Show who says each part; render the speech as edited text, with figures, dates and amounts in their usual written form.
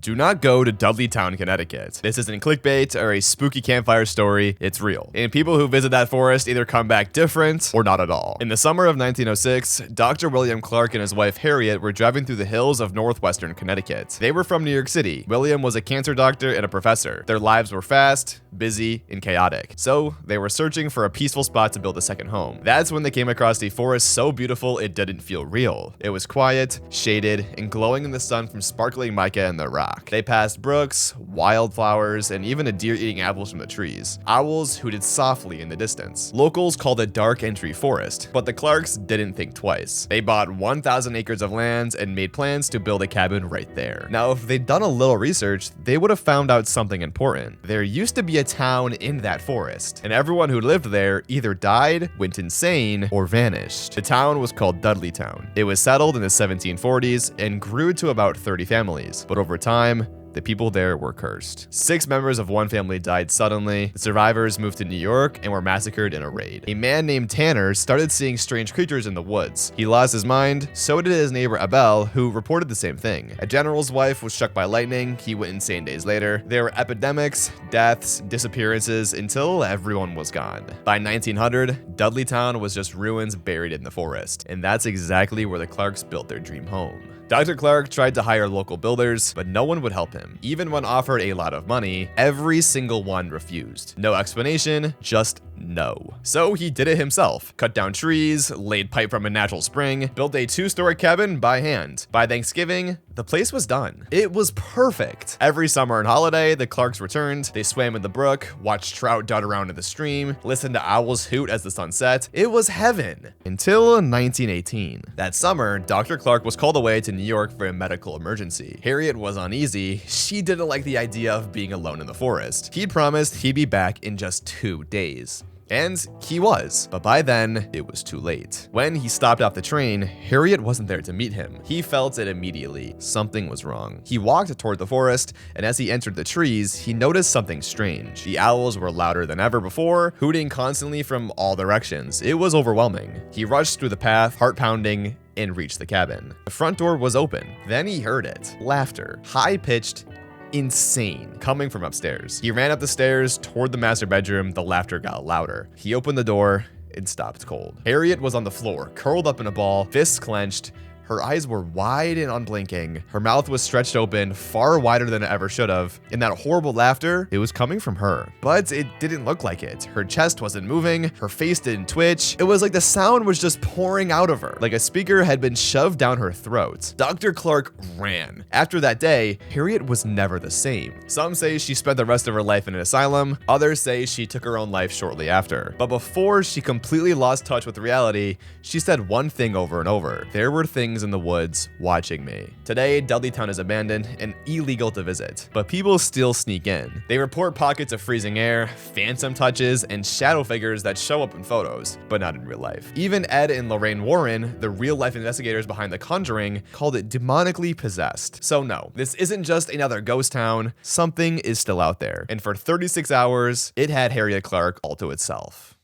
Speaker 1: Do not go to Dudleytown, Connecticut. This isn't clickbait or a spooky campfire story, it's real. And people who visit that forest either come back different or not at all. In the summer of 1906, Dr. William Clark and his wife Harriet were driving through the hills of northwestern Connecticut. They were from New York City. William was a cancer doctor and a professor. Their lives were fast, busy, and chaotic. So they were searching for a peaceful spot to build a second home. That's when they came across a forest so beautiful it didn't feel real. It was quiet, shaded, and glowing in the sun from sparkling mica and the rock. They passed brooks, wildflowers, and even a deer eating apples from the trees. Owls hooted softly in the distance. Locals called it Dark Entry Forest, but the Clarks didn't think twice. They bought 1,000 acres of land and made plans to build a cabin right there. Now, if they'd done a little research, they would have found out something important. There used to be a town in that forest, and everyone who lived there either died, went insane, or vanished. The town was called Dudleytown. It was settled in the 1740s and grew to about 30 families, but over time, the people there were cursed. 6 members of one family died suddenly. The survivors moved to New York and were massacred in a raid. A man named Tanner started seeing strange creatures in the woods. He lost his mind, so did his neighbor Abel, who reported the same thing. A general's wife was struck by lightning. He went insane days later. There were epidemics, deaths, disappearances, until everyone was gone. By 1900, Dudleytown was just ruins buried in the forest. And that's exactly where the Clarks built their dream home. Dr. Clark tried to hire local builders, but no one would help him. Even when offered a lot of money, every single one refused. No explanation, just no. So he did it himself. Cut down trees, laid pipe from a natural spring, built a 2-story cabin by hand. By Thanksgiving, the place was done. It was perfect. Every summer and holiday, the Clarks returned. They swam in the brook, watched trout dart around in the stream, listened to owls hoot as the sun set. It was heaven. Until 1918. That summer, Dr. Clark was called away to New York for a medical emergency. Harriet was uneasy. She didn't like the idea of being alone in the forest. He promised he'd be back in just 2 days. And he was, but by then, it was too late. When he stopped off the train, Harriet wasn't there to meet him. He felt it immediately. Something was wrong. He walked toward the forest, and as he entered the trees, he noticed something strange. The owls were louder than ever before, hooting constantly from all directions. It was overwhelming. He rushed through the path, heart pounding, and reached the cabin. The front door was open. Then he heard it. Laughter. High-pitched, insane, coming from upstairs. He ran up the stairs toward the master bedroom. The laughter got louder. He opened the door and stopped cold. Harriet was on the floor, curled up in a ball, fists clenched. Her eyes were wide and unblinking. Her mouth was stretched open, far wider than it ever should have. And that horrible laughter, it was coming from her. But it didn't look like it. Her chest wasn't moving. Her face didn't twitch. It was like the sound was just pouring out of her, like a speaker had been shoved down her throat. Dr. Clark ran. After that day, Harriet was never the same. Some say she spent the rest of her life in an asylum. Others say she took her own life shortly after. But before she completely lost touch with reality, she said one thing over and over. There were things in the woods watching me. Today, Dudleytown is abandoned and illegal to visit, but people still sneak in. They report pockets of freezing air, phantom touches, and shadow figures that show up in photos, but not in real life. Even Ed and Lorraine Warren, the real-life investigators behind The Conjuring, called it demonically possessed. So no, this isn't just another ghost town. Something is still out there. And for 36 hours, it had Harriet Clark all to itself.